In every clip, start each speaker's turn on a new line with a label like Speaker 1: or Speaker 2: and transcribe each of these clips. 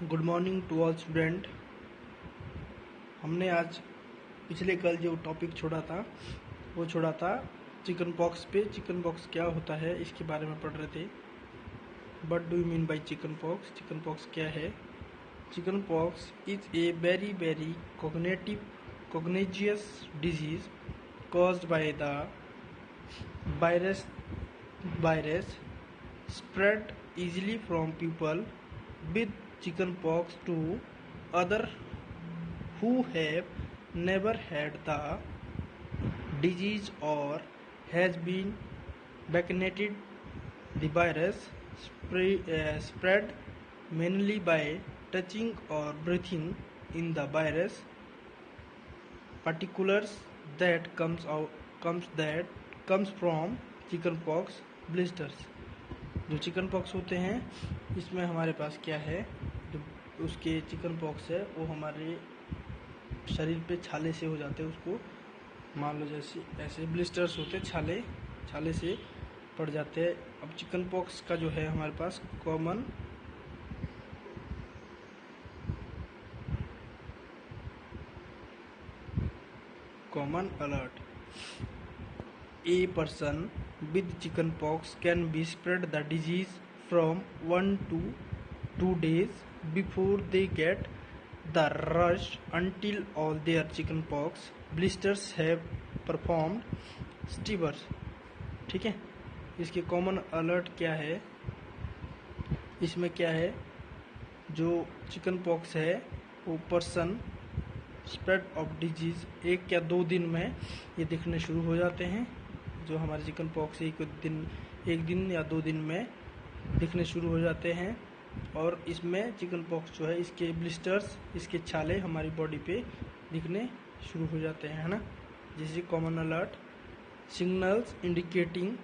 Speaker 1: Good morning to all student. हमने आज पिछले कल जो टॉपिक छोड़ा था वो छोड़ा था चिकन पॉक्स पे। चिकन पॉक्स क्या होता है इसके बारे में पढ़ रहे थे। What do you mean by chicken pox? Chicken pox क्या है? Chicken pox is a very very contagious disease caused by the virus spread easily from people with chickenpox to other who have never had the disease or has been vaccinated. The virus spread mainly by touching or breathing in the virus particulars that comes from chickenpox blisters. जो chicken pox होते हैं इसमें हमारे पास क्या है, जो उसके chicken pox है वो हमारे शरीर पे छाले से हो जाते हैं। उसको मान लो जैसे ऐसे ब्लिस्टर्स होते हैं, छाले से पड़ जाते हैं। अब चिकन पॉक्स का जो है हमारे पास common alert. A person with chickenpox can be spread the disease from 1 to 2 days before they get the rush until all their chickenpox blisters have performed stevers. ठीक है, इसके कॉमन अलर्ट क्या है? इसमें क्या है, जो चिकन पॉक्स है वो पर्सन स्प्रेड ऑफ डिजीज 1 या 2 दिन में ये दिखने शुरू हो जाते हैं। जो हमारे चिकन पॉक्स एक दिन या 2 दिन में दिखने शुरू हो जाते हैं। और इसमें चिकन पॉक्स जो है इसके ब्लिस्टर्स, इसके छाले हमारी बॉडी पे दिखने शुरू हो जाते हैं, है ना। जैसे common alert signals indicating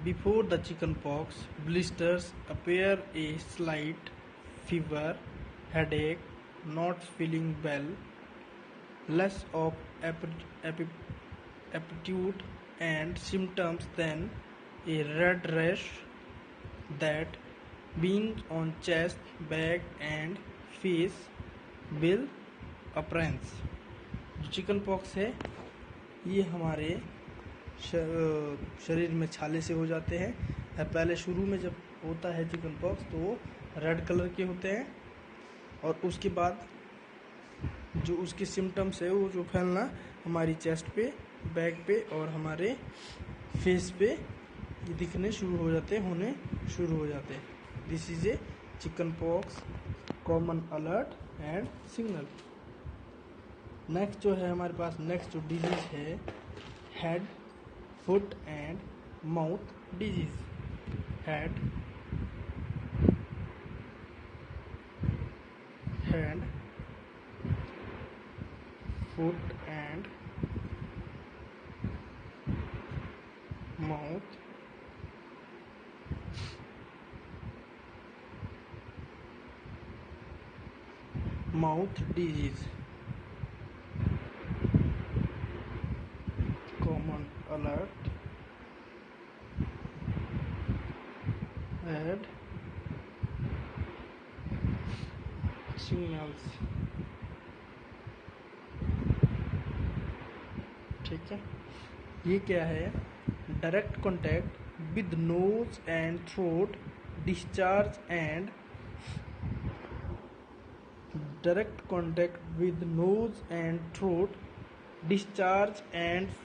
Speaker 1: before the chickenpox blisters appear a slight fever, headache, not feeling well, less of appetite and symptoms than a red rash that being on chest, back and face will appearance. जो chicken pox है ये हमारे शरीर में छाले से हो जाते हैं। पहले शुरू में जब होता है चिकन पॉक्स तो वो रेड कलर के होते हैं, और उसके बाद जो उसके सिम्टम्स है वो जो फैलना हमारी चेस्ट पे, बैक पे और हमारे फेस पे ये दिखने शुरू हो जाते हैं, होने शुरू हो जाते हैं। This is a chickenpox common alert and signal. Next जो है हमारे पास, नेक्स्ट जो डिजीज है head, foot and mouth disease. Head, foot and mouth disease. Common alert and signals. ठीक है, ये क्या है? Direct contact with nose and throat discharge and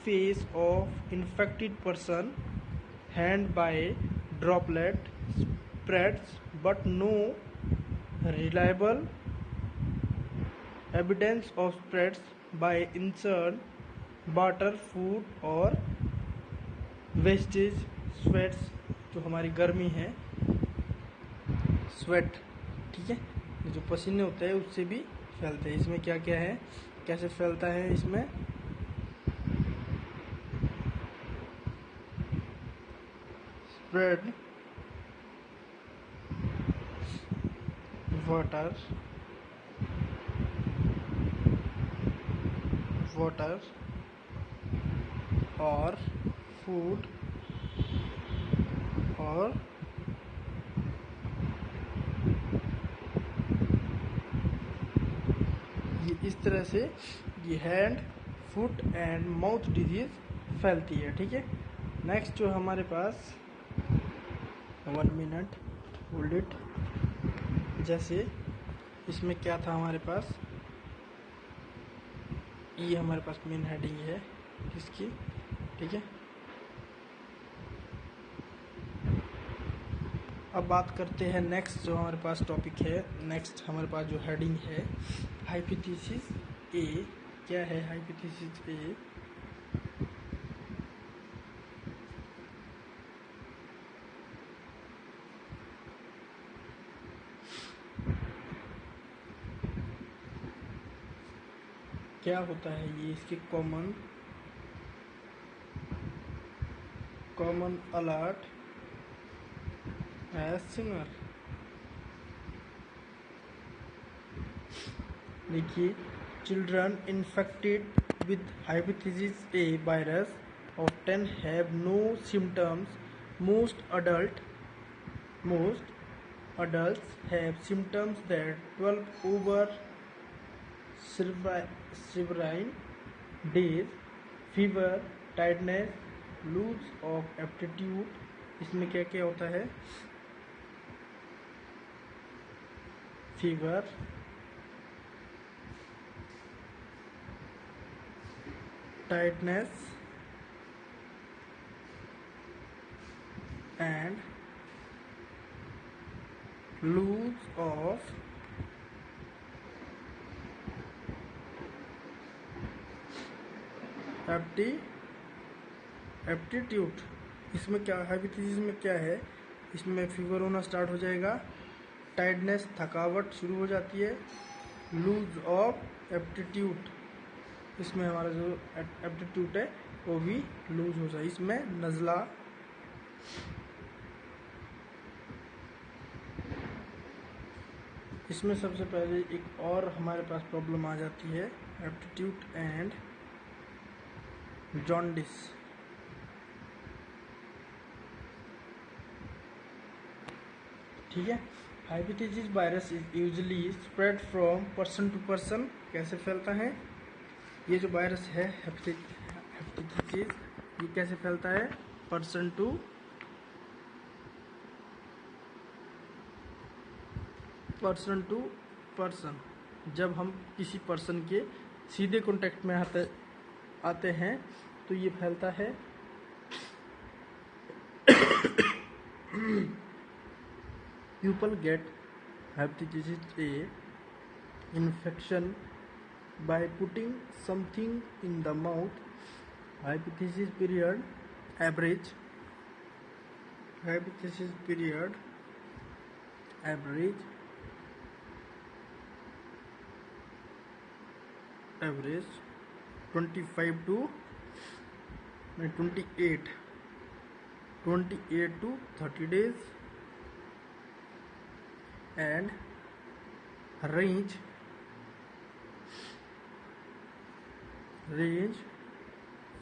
Speaker 1: face of infected person, hand by droplet spreads, but no reliable evidence of spreads by insert water, food or wastage. Sweats, जो हमारी गर्मी है, sweat, ठीक है, जो पसीने होते हैं उससे भी फैलते हैं। इसमें क्या क्या है, कैसे फैलता है? इसमें spread water water or food or ये इस तरह से ये hand, foot and mouth disease फैलती है। ठीक है, नेक्स्ट जो हमारे पास 1 मिनट होल्ड इट। जैसे इसमें क्या था हमारे पास, ये हमारे पास मेन हेडिंग है इसकी। ठीक है, अब बात करते हैं नेक्स्ट जो हमारे पास टॉपिक है। नेक्स्ट हमारे पास जो हेडिंग है हाइपोथेसिस ए। क्या है हाइपोथेसिस ए? क्या होता है ये? इसके कॉमन अलर्ट एज सिमिलर। देखिए, children infected with hepatitis A virus often have no symptoms. Most adults have symptoms that develop over several days: fever, tiredness, loss of appetite। इसमें क्या क्या होता है? Fever, tightness and lose of aptitude. इसमें क्या hypothesis में क्या है? इसमें फीवर होना स्टार्ट हो जाएगा, टायर्डनेस थकावट शुरू हो जाती है, लूज ऑफ एप्टीट्यूड, इसमें हमारा जो एप्टीट्यूड है वो भी लूज हो जाए। इसमें नज़ला, इसमें सबसे पहले एक और हमारे पास प्रॉब्लम आ जाती है, एप्टीट्यूड एंड जॉन्डिस। ठीक है, hepatitis virus is usually spread from person to person. कैसे फैलता है ये जो वायरस है हेपेटाइटिस, ये कैसे फैलता है? Person to person. जब हम किसी पर्सन के सीधे कांटेक्ट में आते हैं तो ये फैलता है। People get hepatitis A infection by putting something in the mouth. Hepatitis period average 25 to 28 to 30 days and range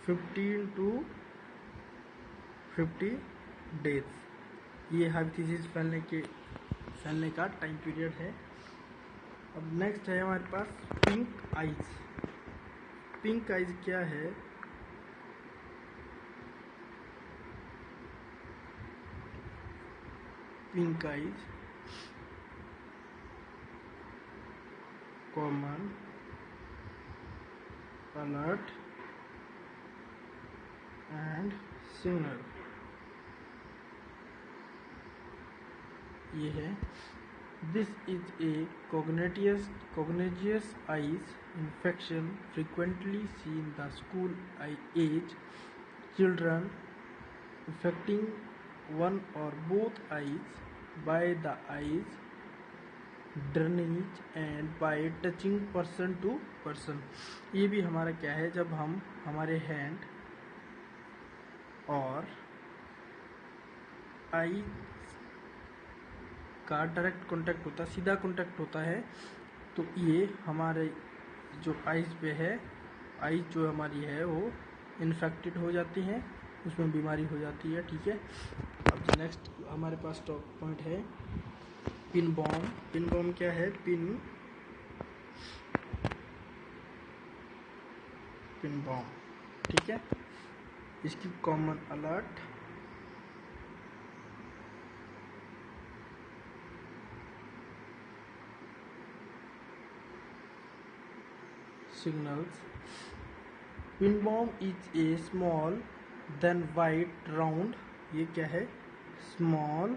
Speaker 1: 15 to 50 days. ये हेपेटाइटिस फैलने का टाइम पीरियड है। अब नेक्स्ट है हमारे पास पिंक आइज। पिंक आइज क्या है? Pink eyes common alert and signal. ये है, this is A cognigious eyes infection frequently seen in the school age children, affecting one or both eyes by the eyes drainage and by touching person to person। ये भी हमारा क्या है? जब हम हमारे हैंड और आई का डायरेक्ट कांटेक्ट होता है, सीधा कांटेक्ट होता है, तो ये हमारे जो आइज पे है आईज जो हमारी है वो इन्फेक्टेड हो जाती हैं, उसमें बीमारी हो जाती है। ठीक है, अब नेक्स्ट हमारे पास टॉप पॉइंट है पिन बॉम्ब। पिन बॉम्ब क्या है? पिन बॉम्ब, ठीक है। इसकी common alert signals. Pin bomb is a small then white round, ये क्या है? स्मॉल,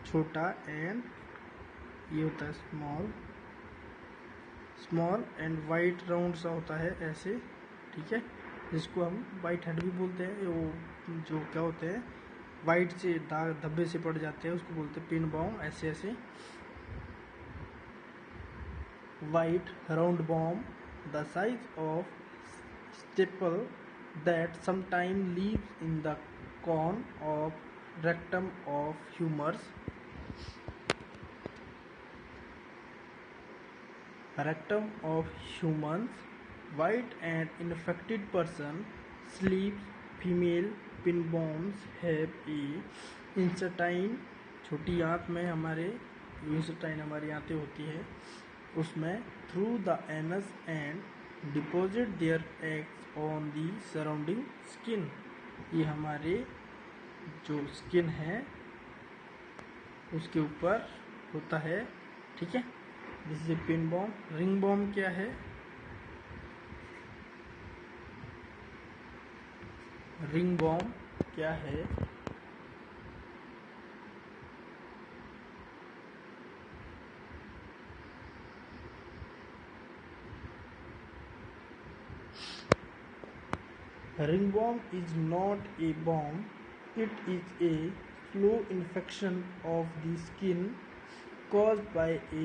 Speaker 1: छोटा, एंड ये होता है स्मॉल एंड वाइट राउंड सा होता है ऐसे, ठीक है। जिसको हम वाइट हेड भी बोलते हैं। वो जो क्या होते हैं वाइट से दाग धब्बे से पड़ जाते हैं उसको बोलते हैं पिन बॉम्ब। ऐसे ऐसे white round bomb, the size of staple that sometimes lives in the cone of rectum of humans. Rectum of humans, white and infected person sleeps. Female pin bombs have a intestine, छोटी आंत में हमारे intestine हमारी आंतें होती है उसमें, through the anus and deposit their eggs on the surrounding skin. ये हमारे जो स्किन है उसके ऊपर होता है, ठीक है। This is pin bomb. Ring bomb क्या है? रिंग बॉम्ब क्या है? Ring bomb is not a bomb. It is a slow infection of the skin caused by a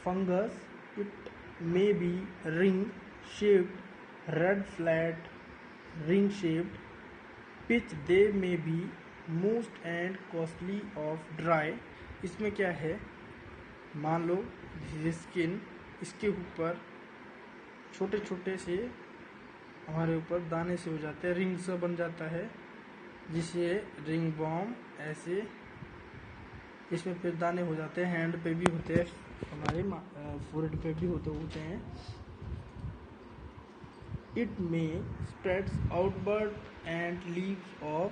Speaker 1: fungus. It may be ring-shaped, red flat, ring-shaped, which they may be most and costly of dry. इसमें क्या है? मान लो skin, इसके ऊपर छोटे छोटे से हमारे ऊपर दाने से हो जाते हैं, रिंग सा बन जाता है जिसे रिंग बॉम्ब ऐसे इसमें फिर दाने हो जाते हैं। हैंड पे भी होते हैं, हमारे फोरहेड पे भी होते हैं। इट में spreads outward and leaves of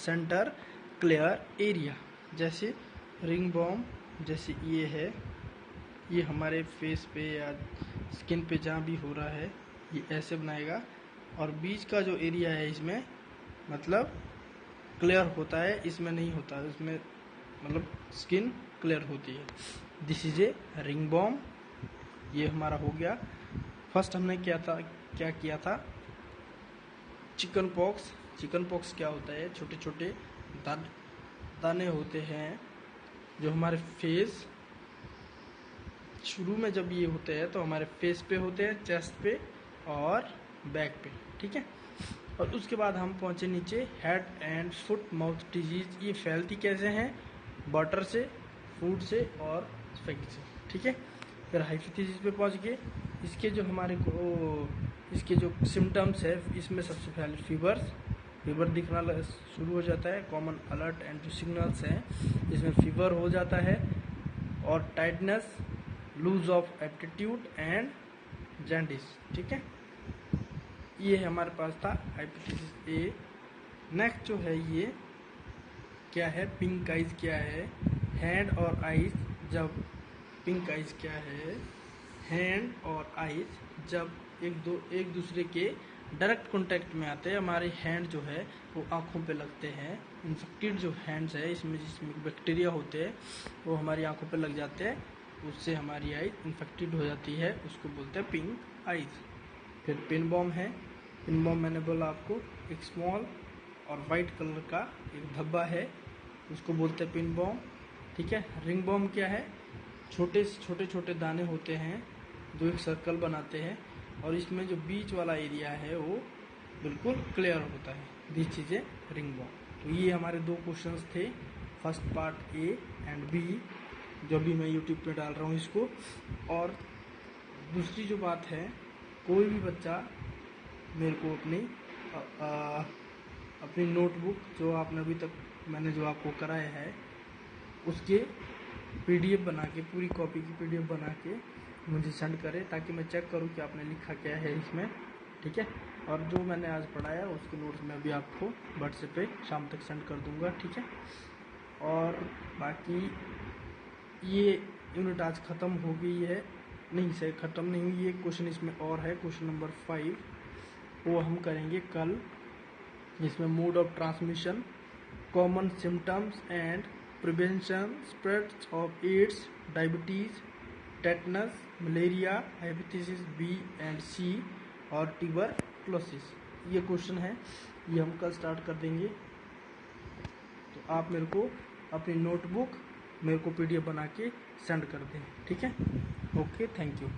Speaker 1: centre clear area. जैसे रिंग बॉम्ब जैसे ये है, ये हमारे फेस पे या स्किन पे जहाँ भी हो रहा है ये ऐसे बनाएगा, और बीच का जो एरिया है इसमें मतलब क्लियर होता है, इसमें नहीं होता है, इसमें मतलब स्किन क्लियर होती है। This is a ring bomb. ये हमारा हो गया। फर्स्ट हमने क्या किया था? Chicken pox. चिकन पॉक्स क्या होता है? छोटे छोटे दाने होते हैं जो हमारे फेस, शुरू में जब ये होते हैं तो हमारे फेस पे होते हैं, चेस्ट पे और बैक पे, ठीक है। और उसके बाद हम पहुंचे नीचे, head and foot mouth disease. ये फैलती कैसे हैं? वाटर से, फूड से और फैक्ट से, ठीक है। फिर हाइपोथेसिस पे पहुंच गए। इसके जो हमारे को इसके जो सिम्टम्स है, इसमें सबसे पहले फीवर दिखना शुरू हो जाता है। कॉमन अलर्ट एंड जो सिग्नल्स हैं इसमें फीवर हो जाता है और tightness, loss of aptitude and jaundice, ठीक है। ये हमारे पास था हाइपोथेसिस ए। नेक्स्ट जो है ये क्या है? पिंक आइज क्या है? हैंड और आइज जब पिंक आइज क्या है? हैंड और आइज जब एक दूसरे के डायरेक्ट कांटेक्ट में आते हैं, हमारे हैंड जो है वो आंखों पे लगते हैं। इन्फेक्टेड जो हैंड्स है जिसमें बैक्टीरिया होते हैं वो हमारी आंखों पे लग जाते हैं, उससे हमारी आइज इन्फेक्टेड हो जाती है, उसको बोलते हैं पिंक आइज। फिर पिन बॉम्ब है। पिन बॉम्ब मैंने बोला आपको, एक स्मॉल और वाइट कलर का एक धब्बा है, उसको बोलते हैं पिन बॉम्ब, ठीक है। रिंग बॉम्ब क्या है? छोटे छोटे दाने होते हैं जो एक सर्कल बनाते हैं और इसमें जो बीच वाला एरिया है वो बिल्कुल क्लियर होता है। This is a ring bomb. तो ये हमारे 2 क्वेश्चंस थे, first part A and B, जो भी मैं यूट्यूब पे डाल रहा हूँ इसको। और दूसरी जो बात है, कोई भी बच्चा मेरे को अपनी नोटबुक जो आपने अभी तक मैंने जो आपको कराया है उसके पीडीएफ बना के, पूरी कॉपी की पीडीएफ बना के मुझे सेंड करे, ताकि मैं चेक करूं कि आपने लिखा क्या है इसमें, ठीक है। और जो मैंने आज पढ़ाया उसके नोट्स मैं भी आपको व्हाट्सएप पे शाम तक सेंड कर दूंगा, ठीक है। और बाकी ये यूनिट आज ख़त्म हो गई है, नहीं सर ख़त्म नहीं हुई, ये क्वेश्चन इसमें और है, क्वेश्चन नंबर 5 वो हम करेंगे कल। इसमें mode of transmission, common symptoms and prevention spread of AIDS, diabetes, tetanus, malaria, hepatitis B and C और ट्यूबरक्लोसिस, ये क्वेश्चन है, ये हम कल स्टार्ट कर देंगे। तो आप मेरे को अपनी नोटबुक मेरे को पीडीएफ बना के सेंड कर दें, ठीक है। Okay, thank you.